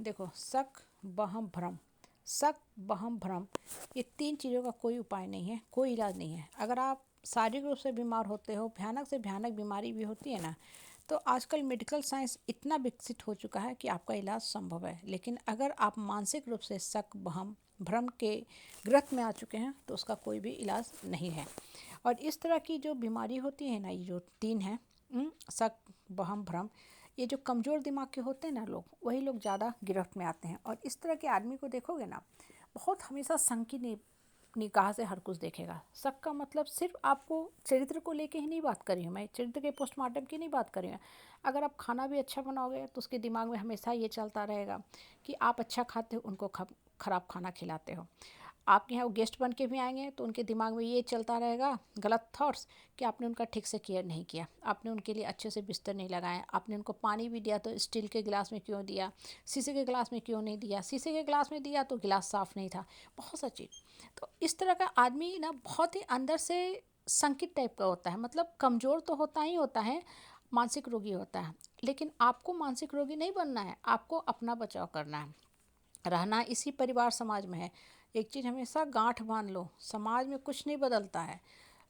देखो, शक, वहम, भ्रम। शक, वहम, भ्रम, ये 3 चीज़ों का कोई उपाय नहीं है, कोई इलाज नहीं है। अगर आप शारीरिक रूप से बीमार होते हो, भयानक से भयानक बीमारी भी होती है ना, तो आजकल मेडिकल साइंस इतना विकसित हो चुका है कि आपका इलाज संभव है। लेकिन अगर आप मानसिक रूप से शक, वहम, भ्रम के ग्रस्त में आ चुके हैं तो उसका कोई भी इलाज नहीं है। और इस तरह की जो बीमारी होती है ना, ये जो 3 हैं, शक, वहम, भ्रम, ये जो कमज़ोर दिमाग के होते हैं ना लोग, वही लोग ज़्यादा गिरफ्त में आते हैं। और इस तरह के आदमी को देखोगे ना, बहुत हमेशा संकीर्ण निगाह से हर कुछ देखेगा। शक का मतलब सिर्फ आपको चरित्र को लेके ही नहीं बात कर रही हूँ मैं, चरित्र के पोस्टमार्टम की नहीं बात कर रही हूँ। अगर आप खाना भी अच्छा बनाओगे तो उसके दिमाग में हमेशा ये चलता रहेगा कि आप अच्छा खाते हो, उनको खराब खाना खिलाते हो। आपके यहाँ वो गेस्ट बन के भी आएंगे तो उनके दिमाग में ये चलता रहेगा, गलत थॉट्स, कि आपने उनका ठीक से केयर नहीं किया, आपने उनके लिए अच्छे से बिस्तर नहीं लगाया, आपने उनको पानी भी दिया तो स्टील के गिलास में क्यों दिया, शीशे के गिलास में क्यों नहीं दिया, शीशे के गिलास में दिया तो गिलास साफ़ नहीं था, बहुत सा चीज़। तो इस तरह का आदमी ना बहुत ही अंदर से संकित टाइप का होता है, मतलब कमज़ोर तो होता ही होता है, मानसिक रोगी होता है। लेकिन आपको मानसिक रोगी नहीं बनना है, आपको अपना बचाव करना है। रहना इसी परिवार समाज में है। एक चीज़ हमेशा गांठ बांध लो, समाज में कुछ नहीं बदलता है,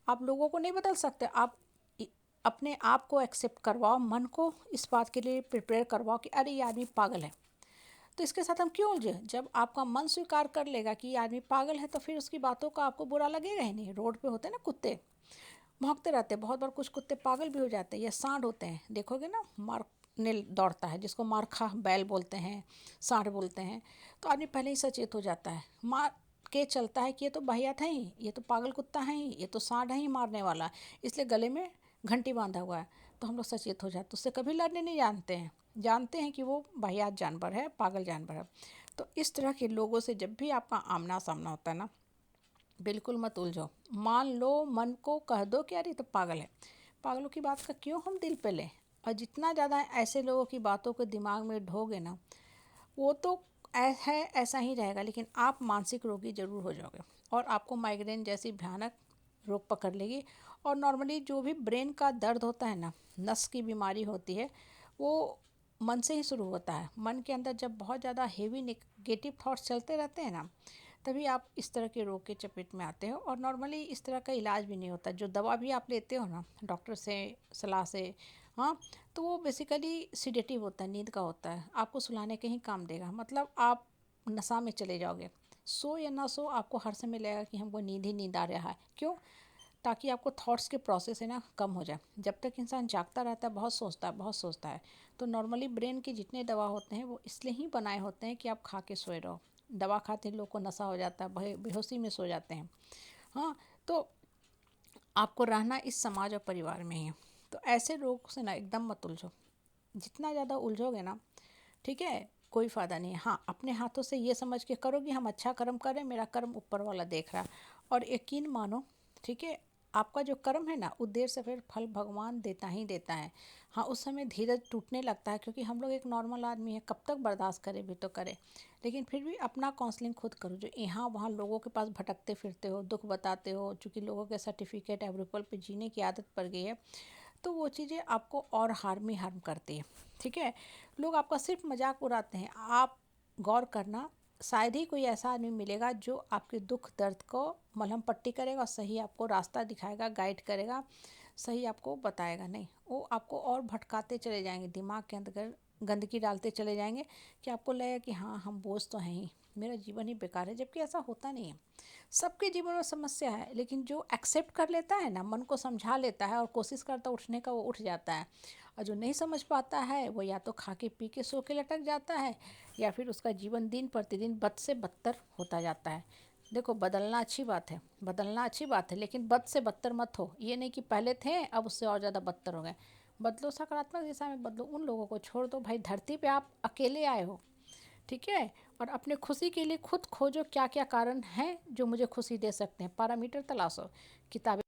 आप लोगों को नहीं बदल सकते। आप अपने आप को एक्सेप्ट करवाओ, मन को इस बात के लिए प्रिपेयर करवाओ कि अरे ये आदमी पागल है। तो इसके साथ हम क्यों उलझे? जब आपका मन स्वीकार कर लेगा कि ये आदमी पागल है तो फिर उसकी बातों का आपको बुरा लगेगा ही नहीं। रोड पे होते हैं ना कुत्ते, भौंकते रहते हैं, बहुत बार कुछ कुत्ते पागल भी हो जाते हैं या सांड होते हैं, देखोगे ना, मारने दौड़ता है, जिसको मारखा बैल बोलते हैं, सांड बोलते हैं। तो आदमी पहले ही सचेत हो जाता है, मार के चलता है कि ये तो वाहियात है ही, ये तो पागल कुत्ता है ही, ये तो सांड है ही मारने वाला, इसलिए गले में घंटी बांधा हुआ है। तो हम लोग सचेत हो जाते, उससे कभी लड़ने नहीं जानते हैं, जानते हैं कि वो वाहियात जानवर है, पागल जानवर है। तो इस तरह के लोगों से जब भी आपका आमना सामना होता है ना, बिल्कुल मत उलझो। मान लो, मन को कह दो कि यार ये तो पागल है, पागलों की बात का क्यों हम दिल पे लें। और जितना ज़्यादा ऐसे लोगों की बातों को दिमाग में ढोगे ना, वो तो है ऐसा ही रहेगा, लेकिन आप मानसिक रोगी जरूर हो जाओगे और आपको माइग्रेन जैसी भयानक रोग पकड़ लेगी। और नॉर्मली जो भी ब्रेन का दर्द होता है ना, नस की बीमारी होती है, वो मन से ही शुरू होता है। मन के अंदर जब बहुत ज़्यादा हेवी नेगेटिव थॉट्स चलते रहते हैं ना, तभी आप इस तरह के रोग के चपेट में आते हो। और नॉर्मली इस तरह का इलाज भी नहीं होता, जो दवा भी आप लेते हो ना डॉक्टर से सलाह से, हाँ, तो वो बेसिकली सिडेटिव होता है, नींद का होता है, आपको सुलाने के ही काम देगा। मतलब आप नशा में चले जाओगे, सो या ना सो आपको हर समय लगेगा कि हमको नींद ही नींद आ रहा है। क्यों? ताकि आपको थॉट्स के प्रोसेस है ना कम हो जाए। जब तक इंसान जागता रहता है बहुत सोचता है, बहुत सोचता है। तो नॉर्मली ब्रेन के जितने दवा होते हैं वो इसलिए ही बनाए होते हैं कि आप खा के सोए रहो। दवा खाते लोग को नशा हो जाता है, बेहोशी में सो जाते हैं। हाँ, तो आपको रहना इस समाज और परिवार में ही है। तो ऐसे लोगों से ना एकदम मत उलझो, जितना ज़्यादा उलझोगे ना, ठीक है, कोई फ़ायदा नहीं है। हाँ, अपने हाथों से ये समझ के करो कि हम अच्छा कर्म करें, मेरा कर्म ऊपर वाला देख रहा है। और यकीन मानो, ठीक है, आपका जो कर्म है ना, वो देर से फिर फल भगवान देता ही देता है। हाँ, उस समय धीरज टूटने लगता है, क्योंकि हम लोग एक नॉर्मल आदमी है, कब तक बर्दाश्त करे भी तो करे। लेकिन फिर भी अपना काउंसलिंग खुद करो। जो यहाँ वहाँ लोगों के पास भटकते फिरते हो, दुख बताते हो, चूँकि लोगों के सर्टिफिकेट अप्रूवल पे जीने की आदत पड़ गई है, तो वो चीज़ें आपको और हार्म ही हार्म करती है। ठीक है, लोग आपका सिर्फ मजाक उड़ाते हैं। आप गौर करना, शायद ही कोई ऐसा आदमी मिलेगा जो आपके दुख दर्द को मलहम पट्टी करेगा और सही आपको रास्ता दिखाएगा, गाइड करेगा, सही आपको बताएगा नहीं। वो आपको और भटकाते चले जाएंगे, दिमाग के अंदर गंदगी डालते चले जाएंगे कि आपको लगेगा कि हाँ हम बोझ तो हैं ही, मेरा जीवन ही बेकार है। जबकि ऐसा होता नहीं है, सबके जीवन में समस्या है, लेकिन जो एक्सेप्ट कर लेता है ना, मन को समझा लेता है और कोशिश करता उठने का, वो उठ जाता है। और जो नहीं समझ पाता है वो या तो खा के पी के सो के लटक जाता है, या फिर उसका जीवन दिन प्रतिदिन बद से बदतर होता जाता है। देखो, बदलना अच्छी बात है, बदलना अच्छी बात है, लेकिन बद से बदतर मत हो। ये नहीं कि पहले थे अब उससे और ज़्यादा बदतर हो गए। बदलो, सकारात्मक दिशा में बदलो। उन लोगों को छोड़ दो भाई, धरती पे आप अकेले आए हो, ठीक है। और अपने खुशी के लिए खुद खोजो क्या क्या कारण हैं जो मुझे खुशी दे सकते हैं, पैरामीटर तलाशो। किताबें